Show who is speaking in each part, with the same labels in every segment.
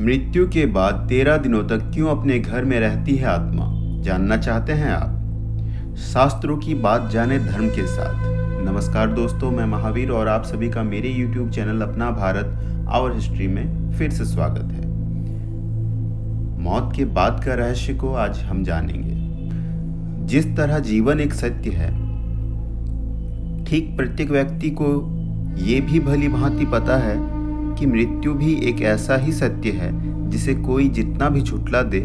Speaker 1: मृत्यु के बाद 13 दिनों तक क्यों अपने घर में रहती है आत्मा, जानना चाहते हैं आप? शास्त्रों की बात जाने धर्म के साथ। नमस्कार दोस्तों, मैं महावीर और आप सभी का मेरे YouTube चैनल अपना भारत आवर हिस्ट्री में फिर से स्वागत है। मौत के बाद का रहस्य को आज हम जानेंगे। जिस तरह जीवन एक सत्य है, ठीक प्रत्येक व्यक्ति को ये भी भली भांति पता है कि मृत्यु भी एक ऐसा ही सत्य है जिसे कोई जितना भी झुठला दे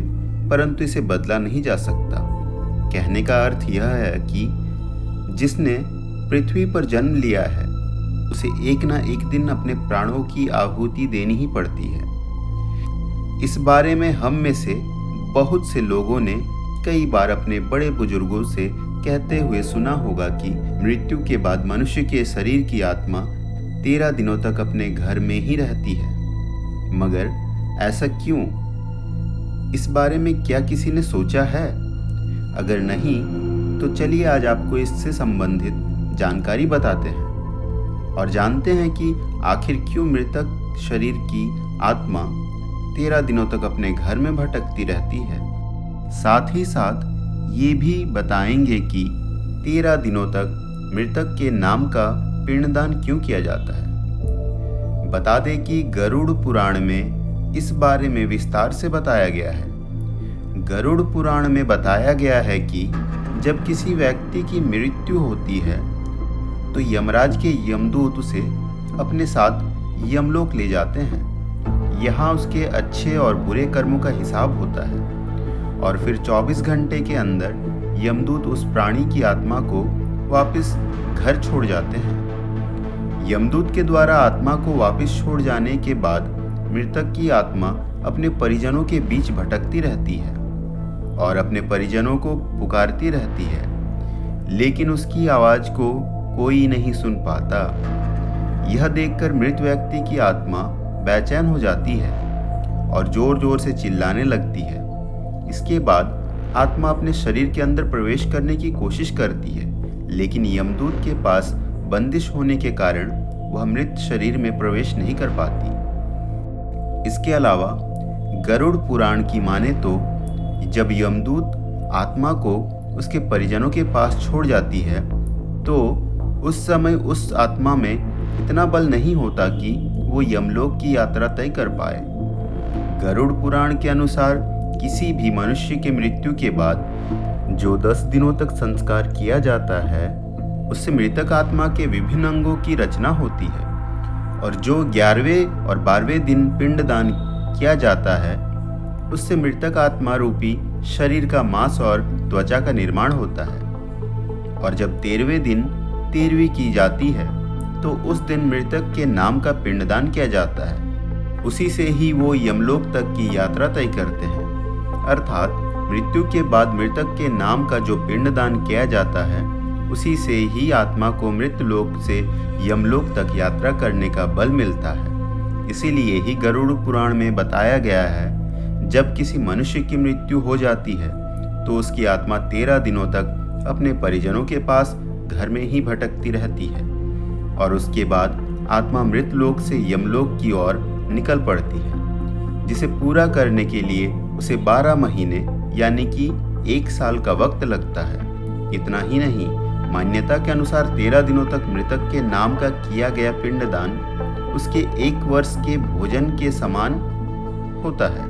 Speaker 1: परंतु इसे बदला नहीं जा सकता। कहने का अर्थ यह है कि जिसने पृथ्वी पर जन्म लिया है उसे एक ना एक दिन अपने प्राणों की आहुति देनी ही पड़ती है। इस बारे में हम में से बहुत से लोगों ने कई बार अपने बड़े बुजुर्गों से कहते हुए सुना होगा कि मृत्यु के बाद मनुष्य के शरीर की आत्मा 13 दिनों तक अपने घर में ही रहती है। मगर ऐसा क्यों? इस बारे में क्या किसी ने सोचा है? अगर नहीं तो चलिए आज आपको इससे संबंधित जानकारी बताते हैं और जानते हैं कि आखिर क्यों मृतक शरीर की आत्मा 13 दिनों तक अपने घर में भटकती रहती है। साथ ही साथ ये भी बताएंगे कि 13 दिनों तक मृतक के नाम का पिंडदान क्यों किया जाता है। बता दें कि गरुड़ पुराण में इस बारे में विस्तार से बताया गया है। गरुड़ पुराण में बताया गया है कि जब किसी व्यक्ति की मृत्यु होती है तो यमराज के यमदूत उसे अपने साथ यमलोक ले जाते हैं। यहाँ उसके अच्छे और बुरे कर्मों का हिसाब होता है और फिर 24 घंटे के अंदर यमदूत उस प्राणी की आत्मा को वापस घर छोड़ जाते हैं। यमदूत के द्वारा आत्मा को वापस छोड़ जाने के बाद मृतक की आत्मा अपने परिजनों के बीच भटकती रहती है और अपने परिजनों को पुकारती रहती है, लेकिन उसकी आवाज को कोई नहीं सुन पाता। यह देखकर मृत व्यक्ति की आत्मा बेचैन हो जाती है और जोर जोर से चिल्लाने लगती है। इसके बाद आत्मा अपने शरीर के अंदर प्रवेश करने की कोशिश करती है, लेकिन यमदूत के पास बंदिश होने के कारण वह मृत शरीर में प्रवेश नहीं कर पाती। इसके अलावा गरुड़ पुराण की माने तो जब यमदूत आत्मा को उसके परिजनों के पास छोड़ जाती है तो उस समय उस आत्मा में इतना बल नहीं होता कि वो यमलोक की यात्रा तय कर पाए। गरुड़ पुराण के अनुसार किसी भी मनुष्य के मृत्यु के बाद जो 10 दिनों तक संस्कार किया जाता है उससे मृतक आत्मा के विभिन्न अंगों की रचना होती है और जो 11वें और 12वें दिन पिंडदान किया जाता है उससे मृतक आत्मा रूपी शरीर का मांस और त्वचा का निर्माण होता है। और जब 13वें दिन 13वीं की जाती है तो उस दिन मृतक के नाम का पिंडदान किया जाता है। उसी से ही वो यमलोक तक की यात्रा तय करते हैं। अर्थात मृत्यु के बाद मृतक के नाम का जो पिंडदान किया जाता है उसी से ही आत्मा को मृत लोक से यमलोक तक यात्रा करने का बल मिलता है। इसीलिए ही गरुड़ पुराण में बताया गया है जब किसी मनुष्य की मृत्यु हो जाती है तो उसकी आत्मा 13 दिनों तक अपने परिजनों के पास घर में ही भटकती रहती है और उसके बाद आत्मा मृत लोक से यमलोक की ओर निकल पड़ती है, जिसे पूरा करने के लिए उसे 12 महीने यानी कि 1 साल का वक्त लगता है। इतना ही नहीं, मान्यता के अनुसार 13 दिनों तक मृतक के नाम का किया गया पिंडदान उसके 1 वर्ष के भोजन के समान होता है।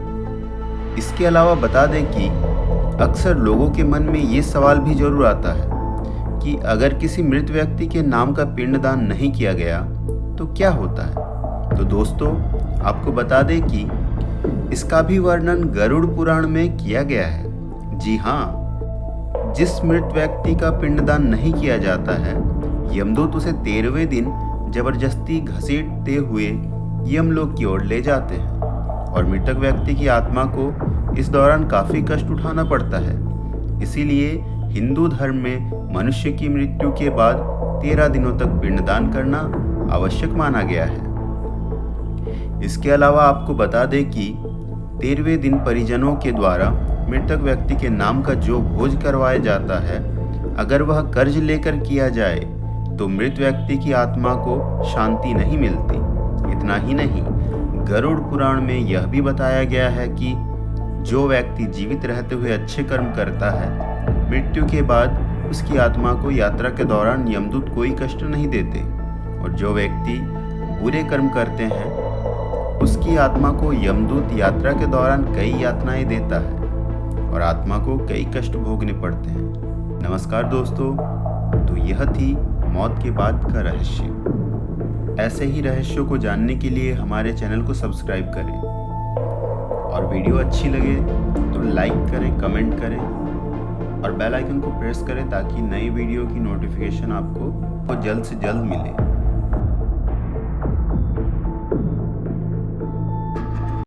Speaker 1: इसके अलावा बता दें कि अक्सर लोगों के मन में ये सवाल भी जरूर आता है कि अगर किसी मृत व्यक्ति के नाम का पिंडदान नहीं किया गया तो क्या होता है। तो दोस्तों, आपको बता दें कि इसका भी वर्णन गरुड़ पुराण में किया गया है। जी हाँ, जिस मृत व्यक्ति का पिंडदान नहीं किया जाता है यमदूत उसे 13वें दिन जबरदस्ती घसीटते हुए यमलोक की ओर ले जाते हैं और मृतक व्यक्ति की आत्मा को इस दौरान काफी कष्ट उठाना पड़ता है। इसीलिए हिंदू धर्म में मनुष्य की मृत्यु के बाद 13 दिनों तक पिंडदान करना आवश्यक माना गया है। इसके अलावा आपको बता दें कि 13वें दिन परिजनों के द्वारा मृतक व्यक्ति के नाम का जो भोज करवाया जाता है, अगर वह कर्ज लेकर किया जाए तो मृत व्यक्ति की आत्मा को शांति नहीं मिलती। इतना ही नहीं, गरुड़ पुराण में यह भी बताया गया है कि जो व्यक्ति जीवित रहते हुए अच्छे कर्म करता है, मृत्यु के बाद उसकी आत्मा को यात्रा के दौरान यमदूत कोई कष्ट नहीं देते, और जो व्यक्ति बुरे कर्म करते हैं उसकी आत्मा को यमदूत यात्रा के दौरान कई यातनाएं देता है और आत्मा को कई कष्ट भोगने पड़ते हैं। नमस्कार दोस्तों, तो यह थी मौत के बाद का रहस्य। ऐसे ही रहस्यों को जानने के लिए हमारे चैनल को सब्सक्राइब करें और वीडियो अच्छी लगे तो लाइक करें, कमेंट करें और बेल आइकन को प्रेस करें ताकि नई वीडियो की नोटिफिकेशन आपको जल्द से जल्द मिले।